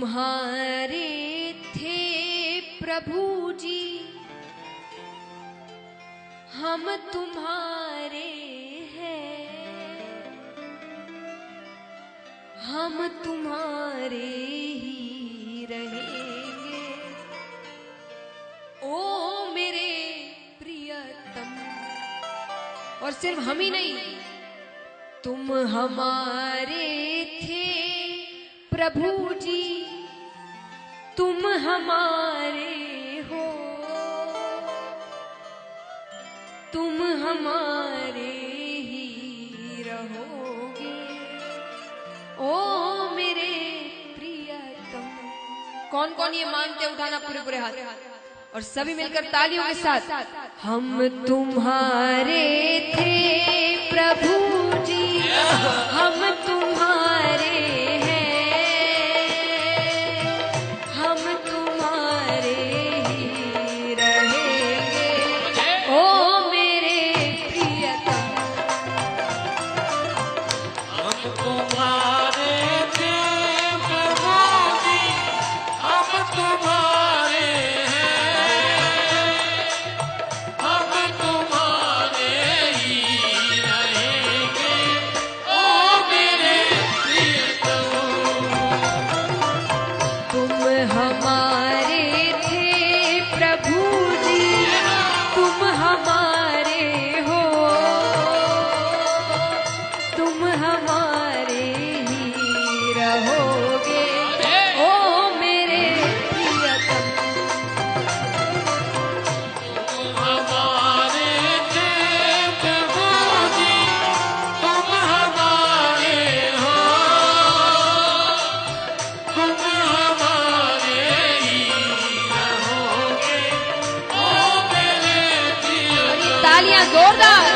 तुम्हारे थे प्रभु जी, हम तुम्हारे हैं, हम तुम्हारे ही रहेंगे। ओ मेरे प्रियतम, और सिर्फ हम ही नहीं, तुम हमारे थे प्रभु जी, तुम हमारे हो, तुम हमारे ही रहोगे। ओ मेरे प्रियतम। कौन कौन ये मानते, उठाना पूरे पूरे हाथ और सभी मिलकर तालियों के साथ। हम तुम्हारे थे प्रभु जी, हम तुम्हारे जोरदार।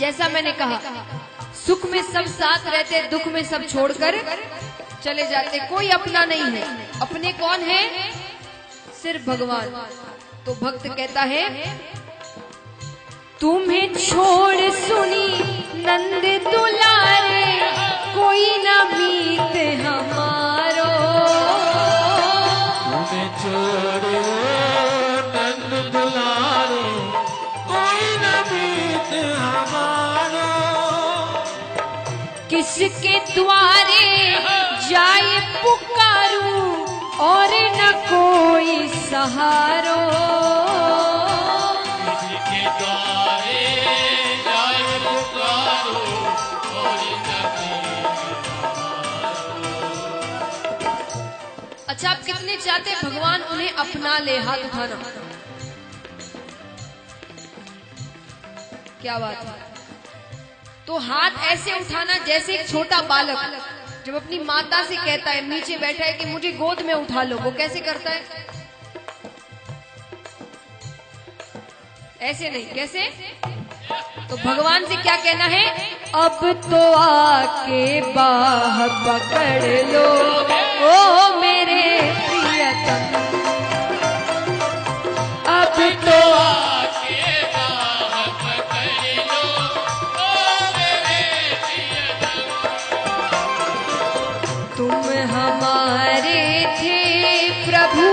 जैसा मैंने कहा, सुख में सब साथ रहते, दुख में सब छोड़कर चले जाते। कोई अपना नहीं है। अपने कौन है? सिर्फ भगवान। तो भक्त कहता है, तुम्हें छोड़ सुनी नंद दुलारे, कोई न मीत हमारो। तुम्हें छोड़ नंद दुलारे, कोई न मीत हमारो। किसके द्वारे जाए पुकारूं, और न कोई सहारो। चाहते भगवान उन्हें अपना ले। हाथ उठाना, क्या बात है। तो हाथ ऐसे उठाना जैसे एक छोटा बालक जब अपनी माता से कहता है, नीचे बैठा है, कि मुझे गोद में उठा लो। वो कैसे करता है? ऐसे नहीं, कैसे? तो भगवान से क्या कहना है? अब तो आके बाह पकड़ लो ओ मेरे प्रियतम, अब तो आके बाह पकड़ लो ओ मेरे प्रियतम। तुम हमारे थे प्रभु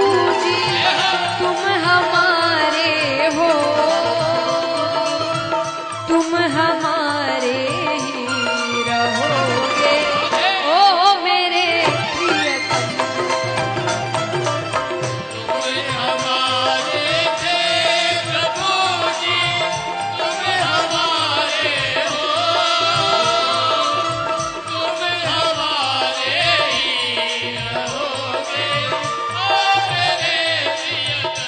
जी, तुम हमारे हो, तुम हमारे ही रहोगे ओ मेरे प्रियतम। तुम हमारे थे प्रभु जी, तुम हमारे हो, तुम हमारे ही रहोगे ओ मेरे प्रियतम।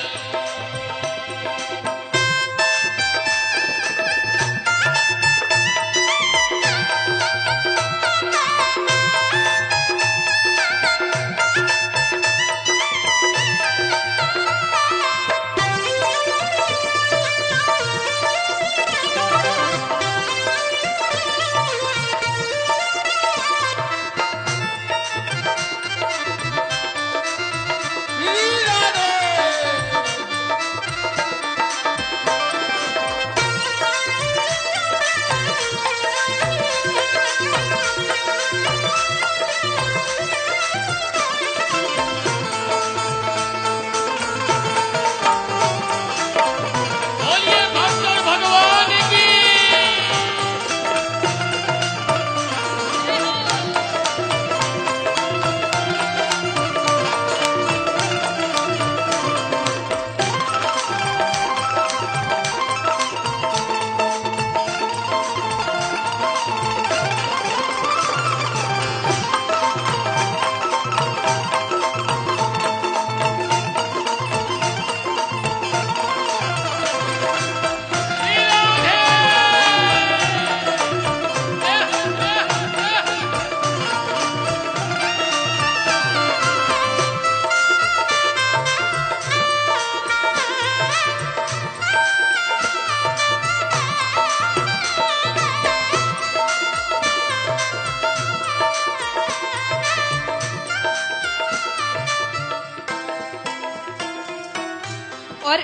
और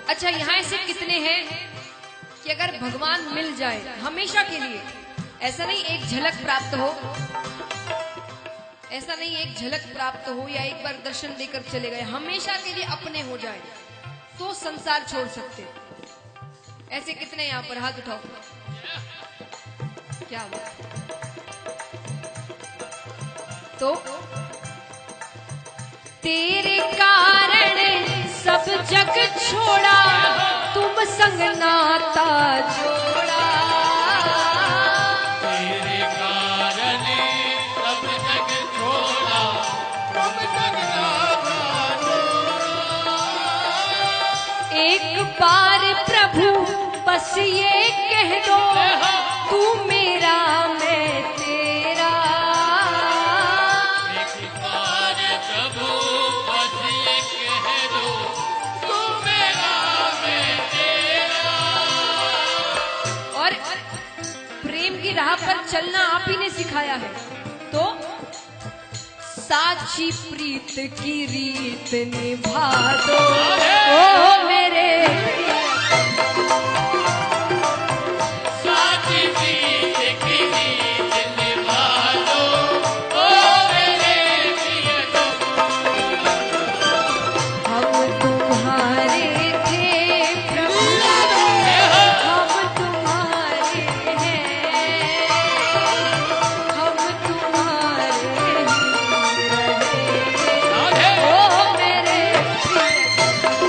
अच्छा, यहाँ ऐसे कितने हैं कि अगर भगवान मिल जाए हमेशा के लिए, ऐसा नहीं एक झलक प्राप्त हो, ऐसा नहीं एक झलक प्राप्त हो या एक बार दर्शन देकर चले गए, हमेशा के लिए अपने हो जाए तो संसार छोड़ सकते। ऐसे कितने यहाँ पर? हाथ उठाओ। क्या बात। तो तेरे कारण सब जग छोड़ा, तुम संग नाता जोड़ा। तेरे कारण सब जग छोड़ा, तुम संग नाता जोड़ा। एक बार प्रभु बस ये कह दो, तू मेरा मैं तेरा। एक बार प्रभु बस ये कह दो, तू मेरा मैं तेरा। और प्रेम की राह पर चलना आप ही ने सिखाया है। तो साची प्रीत की रीत निभा दो ओ मेरे साची प्रीत की रीत निभा दो ओ मेरे प्रियतम। हम तुम्हारे थे प्रभु, हम तुम्हारे हैं, हम तुम्हारे ही रहेंगे ओ मेरे प्रियतम।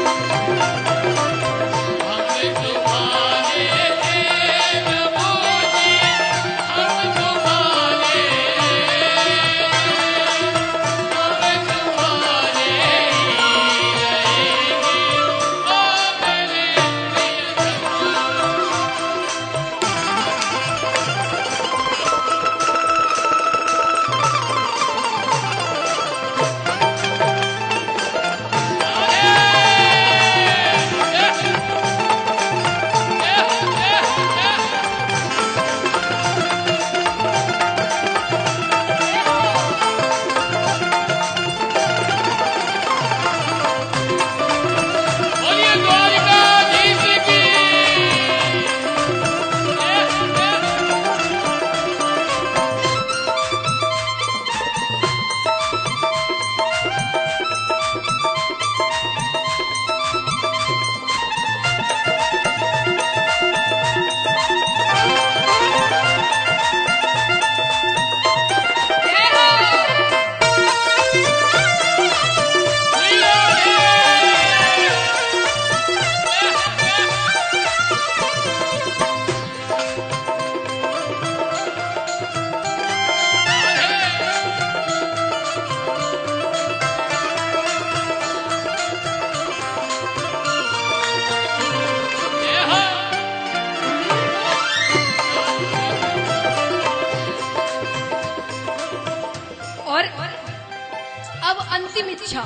इच्छा।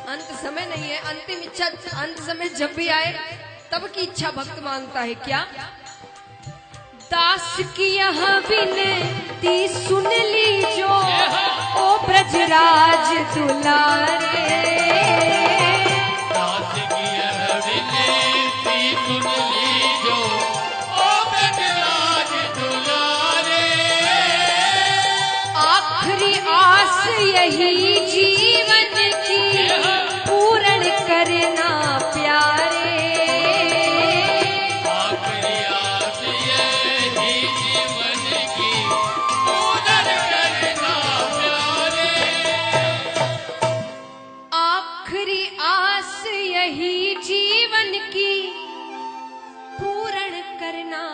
अंत समय नहीं है, अंतिम इच्छा अंत समय जब भी आए तब की इच्छा भक्त मांगता है। क्या? दास की यह विनती सुन लीजो, ओ ब्रजराज दुलारे। दास की यह विनती सुन लीजो, ओ ब्रजराज दुलारे। आखिरी आस यही जीवन की पूर्ण करना प्यारे। आखिरी आस यही जीवन की पूर्ण करना प्यारे। आखिरी आस यही जीवन की पूर्ण करना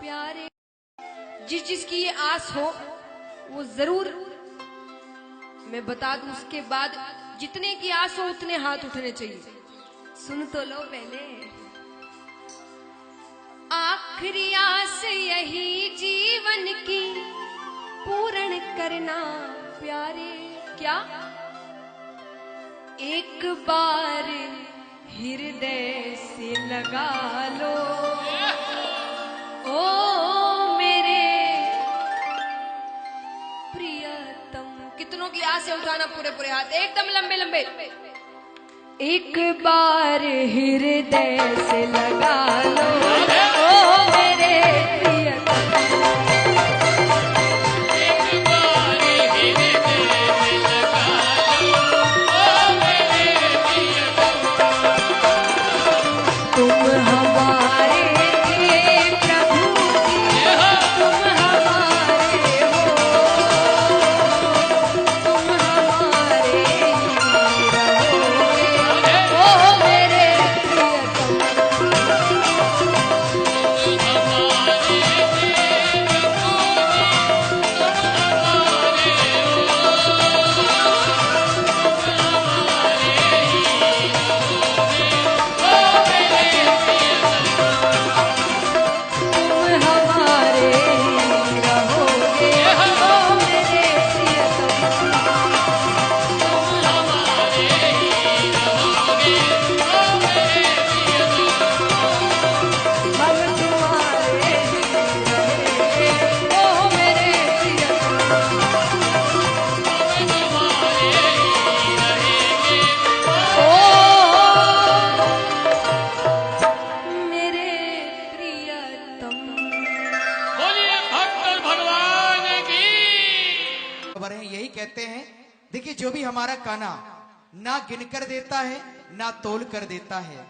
प्यारे। जिसकी ये आस हो वो जरूर, मैं बता दूं उसके बाद जितने की आस हो उतने हाथ उठने चाहिए। सुन तो लो पहले। आखिरी आस यही जीवन की पूर्ण करना प्यारे। क्या? एक बार हृदय से लगा लो, ओ मेरे प्रियतम। कितनों की आस है? उठाना पूरे पूरे हाथ, एकदम लंबे लंबे। एक बार हृदय से लगा लो, ओ मेरे प्रियतम। एक बार हृदय से लगा लो, ओ मेरे प्रियतम। तुम हमारे थे प्रभु जी, तुम हमारे हो, तुम हमारे ही रहोगे, ओ मेरे प्रियतम। तुम हमारे ही रहोगे, ओ मेरे प्रियतम। हम तुम्हारे ही रहेंगे, ओ मेरे प्रियतम। ओ मेरे प्रियतम। बोलिए भक्त भगवान की। खबर है, यही कहते हैं। देखिए, जो भी हमारा काना ना गिनकर देता है ना तोल कर देता है,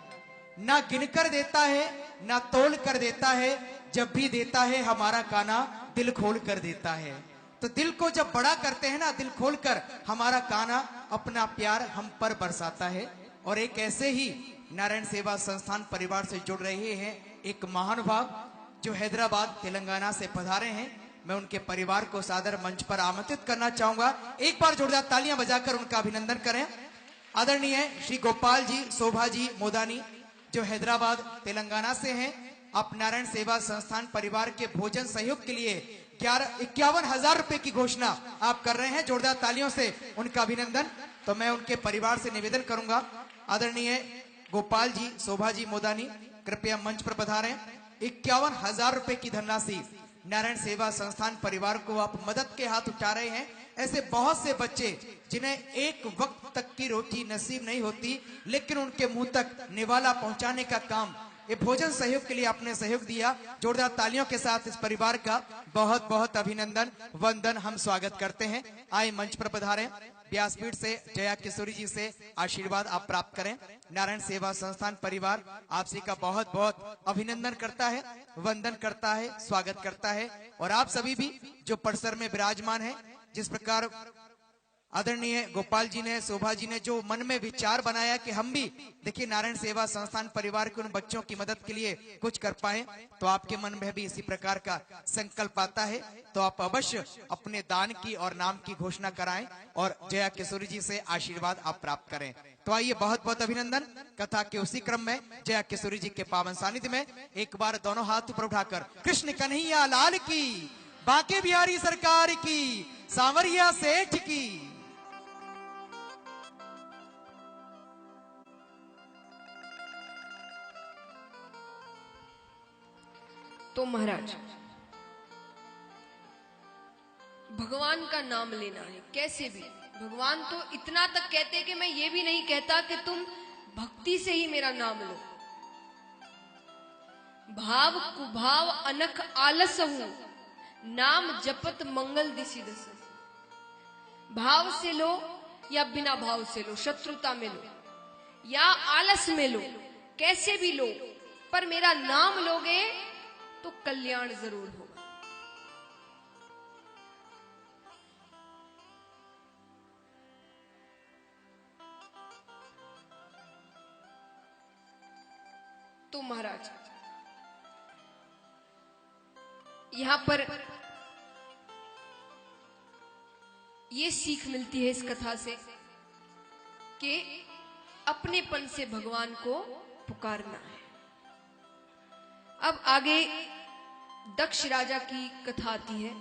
ना गिनकर देता है ना तोल कर देता है, जब भी देता है हमारा काना दिल खोल कर देता है। तो दिल को जब बड़ा करते हैं ना, दिल खोल कर, हमारा काना अपना प्यार हम पर बरसाता है। और एक ऐसे ही नारायण सेवा संस्थान परिवार से जुड़ रहे हैं एक महानुभाव जो हैदराबाद तेलंगाना से पधारे हैं। मैं उनके परिवार को सादर मंच पर आमंत्रित करना चाहूंगा। एक बार जोरदार तालियां बजाकर उनका अभिनंदन करें। आदरणीय श्री गोपाल जी शोभा जी मोदानी, जो हैदराबाद तेलंगाना से हैं। आप नारायण सेवा संस्थान परिवार के भोजन सहयोग के लिए 51,000 रुपए की घोषणा आप कर रहे हैं। जोरदार तालियों से उनका अभिनंदन। तो मैं उनके परिवार से निवेदन करूंगा, आदरणीय गोपाल जी शोभा जी मोदानी, कृपया मंच पर पधारें। 51,000 रुपए की धनराशि नारायण सेवा संस्थान परिवार को आप मदद के हाथ उठा रहे हैं। ऐसे बहुत से बच्चे जिन्हें एक वक्त तक की रोटी नसीब नहीं होती, लेकिन उनके मुंह तक निवाला पहुंचाने का काम ये भोजन सहयोग के लिए आपने सहयोग दिया। जोरदार तालियों के साथ इस परिवार का बहुत बहुत अभिनंदन वंदन हम स्वागत करते हैं। आए मंच पर पधारें। व्यासपीठ से जया किशोरी जी से आशीर्वाद आप प्राप्त करें। नारायण सेवा संस्थान परिवार आपसी का बहुत बहुत अभिनंदन करता है, वंदन करता है, स्वागत करता है। और आप सभी भी जो परिसर में विराजमान है, जिस प्रकार आदरणीय गोपाल जी ने शोभा जी ने जो मन में विचार बनाया कि हम भी देखिए नारायण सेवा संस्थान परिवार के उन बच्चों की मदद के लिए कुछ कर पाए, तो आपके मन में भी इसी प्रकार का संकल्प आता है। तो आप अवश्य अपने दान की और नाम की घोषणा कराएं और जया किशोरी जी से आशीर्वाद आप प्राप्त करें। तो आइए, बहुत बहुत अभिनंदन। कथा के उसी क्रम में जया किशोरी जी के पावन सानिध्य में एक बार दोनों हाथ ऊपर उठाकर कृष्ण कन्हैया लाल की, बांके बिहारी सरकार की, सांवरिया सेठ की। तो महाराज भगवान का नाम लेना है कैसे भी। भगवान तो इतना तक कहते कि मैं ये भी नहीं कहता कि तुम भक्ति से ही मेरा नाम लो। भाव कुभाव अनख आलस हूं, नाम जपत मंगल दिशि दस। भाव से लो या बिना भाव से लो, शत्रुता में लो या आलस में लो, कैसे भी लो, पर मेरा नाम लोगे तो कल्याण जरूर होगा। तो महाराज यहां पर ये सीख मिलती है इस कथा से कि अपनेपन से भगवान को पुकारना है। अब आगे दक्ष राजा की कथा आती है।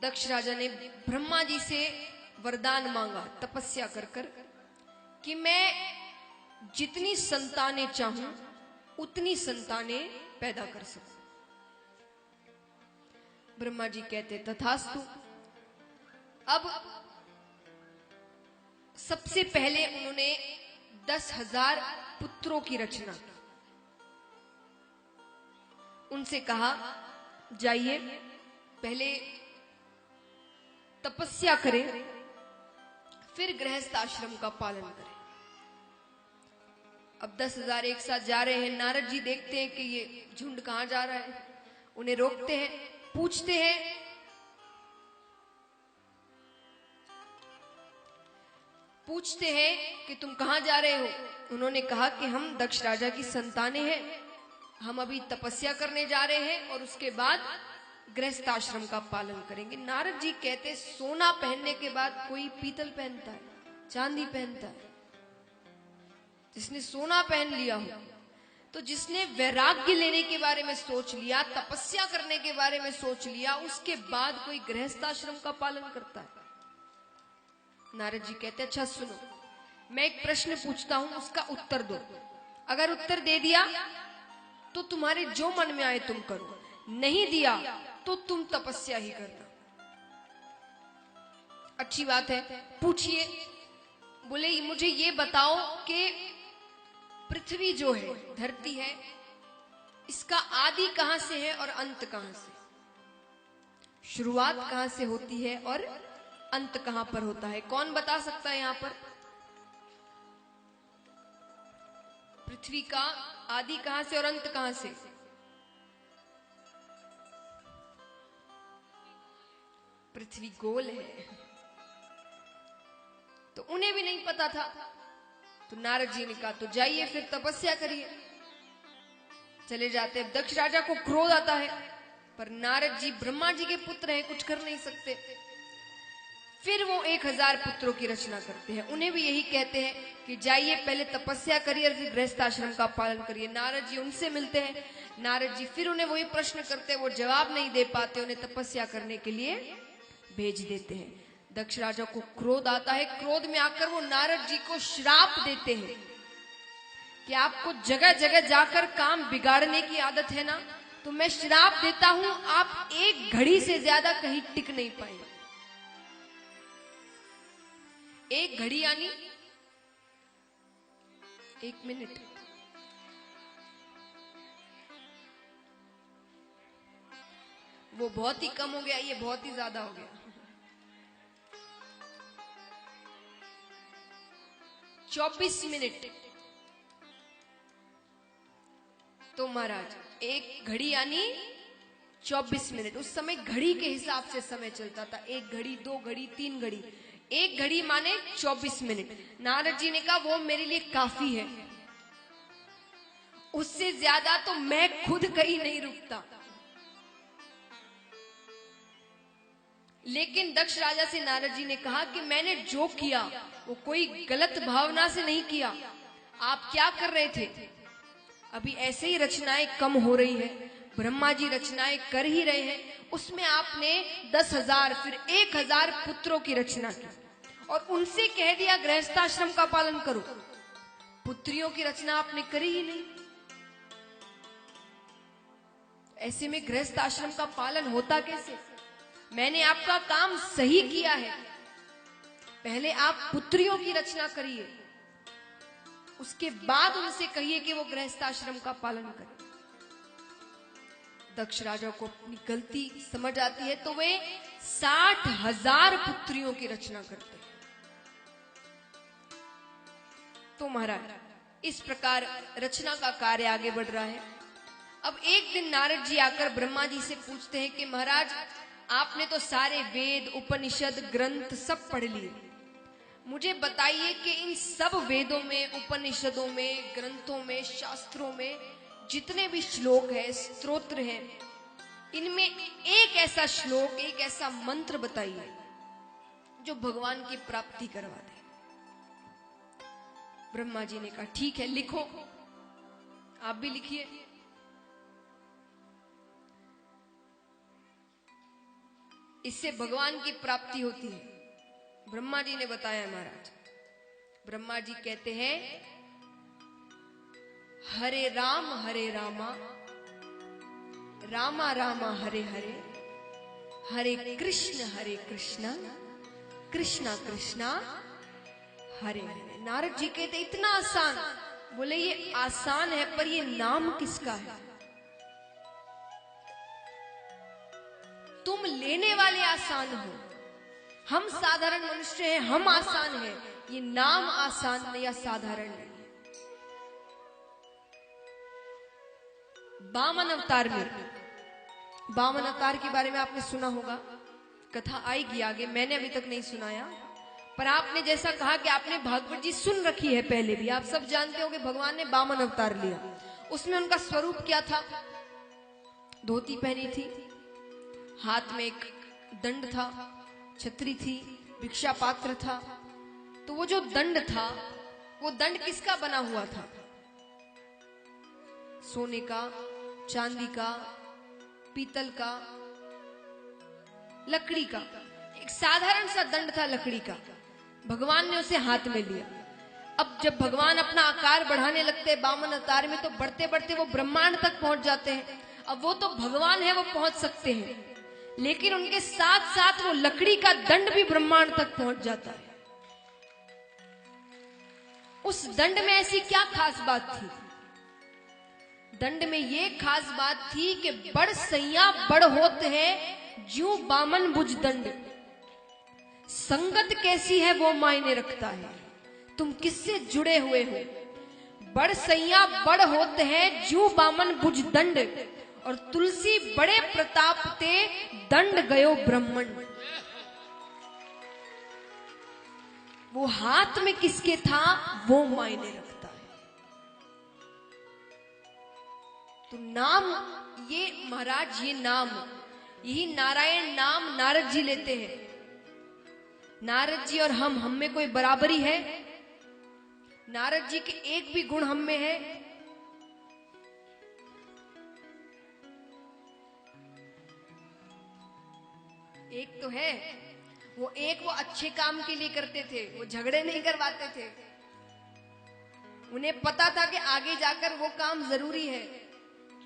दक्ष राजा ने ब्रह्मा जी से वरदान मांगा तपस्या कर कर कि मैं जितनी संतानें चाहूं उतनी संतानें पैदा कर सकूं। ब्रह्मा जी कहते तथास्तु। अब सबसे पहले उन्होंने 10,000 पुत्रों की रचना की। उनसे कहा जाइए पहले तपस्या करें, फिर गृहस्थ आश्रम का पालन करें। अब 10,000 एक साथ जा रहे हैं। नारद जी देखते हैं कि ये झुंड कहां जा रहा है, उन्हें रोकते हैं, पूछते हैं कि तुम कहां जा रहे हो। उन्होंने कहा कि हम दक्ष राजा की संतानें हैं, हम अभी तपस्या करने जा रहे हैं और उसके बाद गृहस्थ आश्रम का पालन करेंगे। नारद जी कहते सोना पहनने के बाद कोई पीतल पहनता है, चांदी पहनता है। जिसने सोना पहन लिया हो, तो जिसने वैराग्य लेने के बारे में सोच लिया, तपस्या करने के बारे में सोच लिया, उसके बाद कोई गृहस्थ आश्रम का पालन करता है। नारद जी कहते अच्छा सुनो, मैं एक प्रश्न पूछता हूं, उसका उत्तर दो। अगर उत्तर दे दिया तो तुम्हारे जो मन में आए तुम करो, नहीं दिया तो तुम तपस्या ही करना। अच्छी बात है, पूछिए। बोले मुझे ये बताओ कि पृथ्वी जो है, धरती है, इसका आदि कहां से है और अंत कहां से? शुरुआत कहां से होती है और अंत कहां पर होता है? कौन बता सकता है यहां पर? पृथ्वी का आदि कहां से और अंत कहां से? पृथ्वी गोल है, तो उन्हें भी नहीं पता था। तो नारद जी ने कहा तो जाइए फिर तपस्या करिए। चले जाते। दक्ष राजा को क्रोध आता है, पर नारद जी ब्रह्मा जी के पुत्र हैं, कुछ कर नहीं सकते। फिर वो 1000 पुत्रों की रचना करते हैं। उन्हें भी यही कहते हैं कि जाइए पहले तपस्या करिए और फिर गृहस्थ आश्रम का पालन करिए। नारद जी उनसे मिलते हैं। नारद जी फिर उन्हें वही प्रश्न करते हैं, वो जवाब नहीं दे पाते, उन्हें तपस्या करने के लिए भेज देते हैं। दक्ष राजा को क्रोध आता है। क्रोध में आकर वो नारद जी को श्राप देते हैं कि आपको जगह जगह जाकर काम बिगाड़ने की आदत है ना, तो मैं श्राप देता हूं, आप एक घड़ी से ज्यादा कहीं टिक नहीं पाएंगे। एक घड़ी यानी 1 मिनट। वो बहुत ही कम हो गया, ये बहुत ही ज्यादा हो गया। 24 मिनट। तो महाराज एक घड़ी यानी 24 मिनट। उस समय घड़ी के हिसाब से समय चलता था, 1 घड़ी, 2 घड़ी, 3 घड़ी। 1 घड़ी माने 24 मिनट। नारद जी ने कहा वो मेरे लिए काफी है, उससे ज्यादा तो मैं खुद कहीं नहीं रुकता। लेकिन दक्ष राजा से नारद जी ने कहा कि मैंने जो किया वो कोई गलत भावना से नहीं किया। आप क्या कर रहे थे? अभी ऐसे ही रचनाएं कम हो रही है, ब्रह्मा जी रचनाएं कर ही रहे हैं, उसमें आपने 10,000 फिर 1,000 पुत्रों की रचना की और उनसे कह दिया गृहस्थाश्रम का पालन करो। पुत्रियों की रचना आपने करी ही नहीं। ऐसे में गृहस्थ आश्रम का पालन होता कैसे? मैंने आपका काम सही किया है, पहले आप पुत्रियों की रचना करिए, उसके बाद उनसे कहिए कि वो गृहस्थ आश्रम का पालन करें। दक्ष राजा को अपनी गलती समझ आती है तो वे 60,000 पुत्रियों की रचना करते हैं। तो महाराज इस प्रकार रचना का कार्य आगे बढ़ रहा है। अब एक दिन नारद जी आकर ब्रह्मा जी से पूछते हैं कि महाराज, आपने तो सारे वेद, उपनिषद, ग्रंथ सब पढ़ लिए, मुझे बताइए कि इन सब वेदों में, उपनिषदों में, ग्रंथों में, शास्त्रों में जितने भी श्लोक है, स्तोत्र है, इनमें एक ऐसा श्लोक, एक ऐसा मंत्र बताइए जो भगवान की प्राप्ति करवा दे। ब्रह्मा जी ने कहा ठीक है, लिखो, आप भी लिखिए। इससे भगवान की प्राप्ति होती है। ब्रह्मा जी ने बताया महाराज। ब्रह्मा जी कहते हैं, हरे रामा, रामा रामा हरे हरे, हरे कृष्णा, कृष्णा कृष्णा हरे हरे। नारद जी कहते इतना आसान। बोले ये आसान है, पर ये नाम किसका है? तुम लेने वाले आसान हो, हम साधारण मनुष्य हैं, हम आसान हैं। ये नाम आसान या साधारण नहीं है। वामन अवतार में, वामन अवतार के बारे में आपने सुना होगा, कथा आएगी आगे, मैंने अभी तक नहीं सुनाया। पर आपने जैसा कहा कि आपने भागवत जी सुन रखी है पहले भी, आप सब जानते हो कि भगवान ने वामन अवतार लिया। उसमें उनका स्वरूप क्या था? धोती पहनी थी, हाथ में एक दंड था, छतरी थी, भिक्षा पात्र था। तो वो जो दंड था, वो दंड किसका बना हुआ था? सोने का, चांदी का, पीतल का, लकड़ी का। एक साधारण सा दंड था लकड़ी का। भगवान ने उसे हाथ में लिया। अब जब भगवान अपना आकार बढ़ाने लगते हैं वामन अवतार में, तो बढ़ते बढ़ते वो ब्रह्मांड तक पहुंच जाते हैं। अब वो तो भगवान है, वो पहुंच सकते हैं, लेकिन उनके साथ साथ वो लकड़ी का दंड भी ब्रह्मांड तक पहुंच जाता है। उस दंड में ऐसी क्या खास बात थी? दंड में ये खास बात थी कि बड़ सैया बड़ होत है, ज्यों बामन बुझ दंड। संगत कैसी है वो मायने रखता है, तुम किससे जुड़े हुए हो। बड़ सैया बड़ होत है, ज्यों बामन बुझ दंड, और तुलसी बड़े प्रताप ते दंड गयो ब्रह्मण। वो हाथ में किसके था वो मायने रखता है। तो नाम, ये महाराज, ये नाम, यही नारायण नाम नारद जी लेते हैं। नारद जी और हम में कोई बराबरी है? नारद जी के एक भी गुण हम में है? एक तो है, वो अच्छे काम के लिए करते थे, वो झगड़े नहीं करवाते थे। उन्हें पता था कि आगे जाकर वो काम जरूरी है।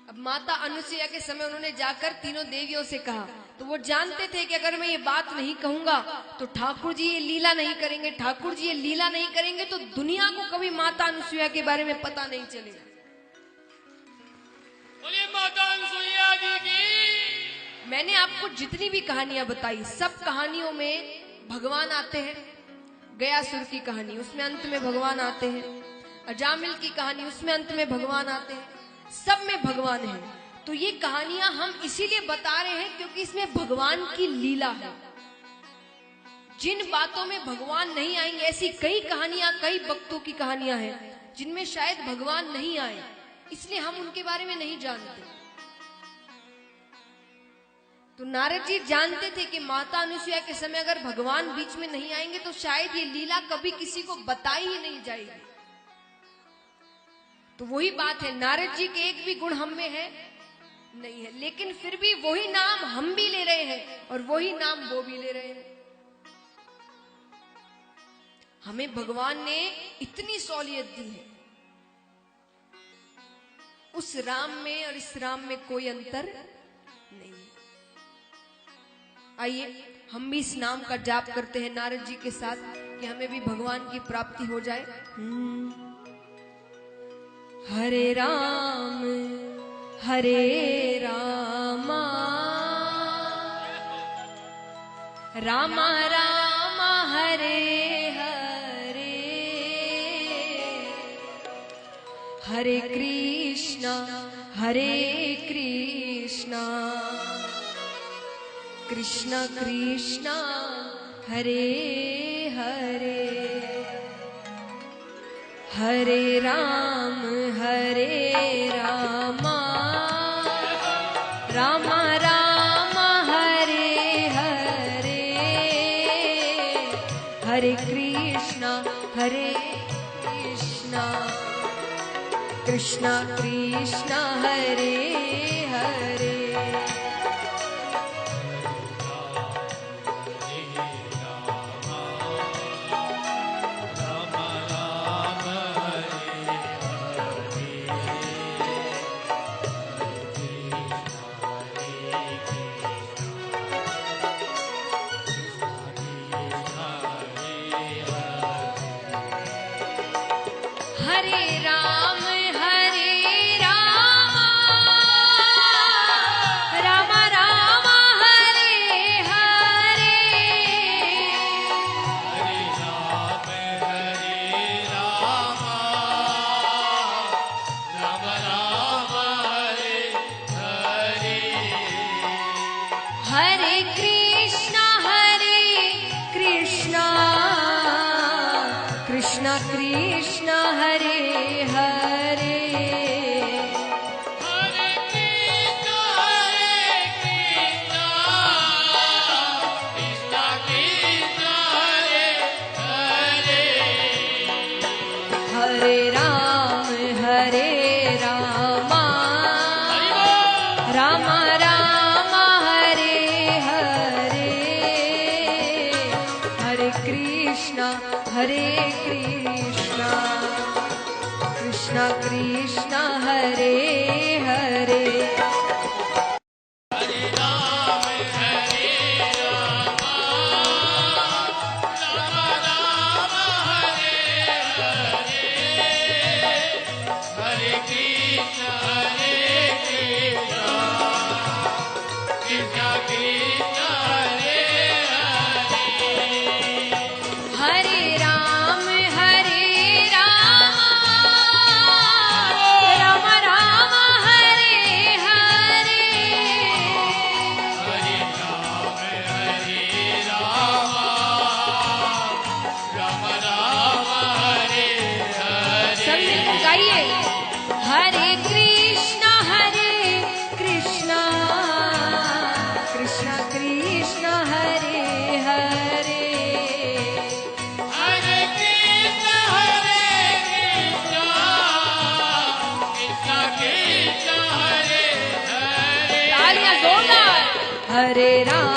अब माता अनुसुईया के समय उन्होंने जाकर तीनों देवियों से कहा, तो वो जानते थे कि अगर मैं ये बात नहीं कहूंगा तो ठाकुर जी ये लीला नहीं करेंगे, ठाकुर जी ये लीला नहीं करेंगे तो दुनिया को कभी माता अनुसुईया के बारे में पता नहीं चलेगा। बोलिए माता अनुसुईया जी की। मैंने आपको जितनी भी कहानियां बताई, सब कहानियों में भगवान आते हैं। गयासुर की कहानी, उसमें अंत में भगवान आते हैं। अजामिल की कहानी, उसमें अंत में भगवान आते हैं। सब में भगवान है। तो ये कहानियां हम इसीलिए बता रहे हैं क्योंकि इसमें भगवान की लीला है। जिन बातों में भगवान नहीं आएंगे, ऐसी कई कहानियां, कई भक्तों की कहानियां हैं जिनमें शायद भगवान नहीं आए, इसलिए हम उनके बारे में नहीं जानते। तो नारद जी जानते थे कि माता अनुसुईया के समय अगर भगवान बीच में नहीं आएंगे तो शायद ये लीला कभी किसी को बताई ही नहीं जाएगी। तो वही बात है, नारद जी के एक भी गुण हम में है नहीं है, लेकिन फिर भी वही नाम हम भी ले रहे हैं और वही नाम वो भी ले रहे हैं। हमें भगवान ने इतनी सहूलियत दी है। उस राम में और इस राम में कोई अंतर नहीं। आइए हम भी इस नाम का जाप करते हैं नारद जी के साथ कि हमें भी भगवान की प्राप्ति हो जाए। हरे राम राम राम हरे हरे, हरे कृष्णा कृष्ण कृष्ण हरे हरे, हरे राम राम राम हरे हरे, हरे कृष्ण कृष्ण कृष्ण हरे हरे। हरे राम राम राम हरे हरे, हरे कृष्ण कृष्ण कृष्ण हरे हरे, हरे राम राम राम हरे हरे, हरे कृष्ण कृष्ण कृष्ण हरे हरे। हरे राम राम राम हरे हरे, सब मिलकर गाइए। हरे कृष्ण कृष्ण कृष्ण हरे हरे, तालियां जोरदार। हरे राम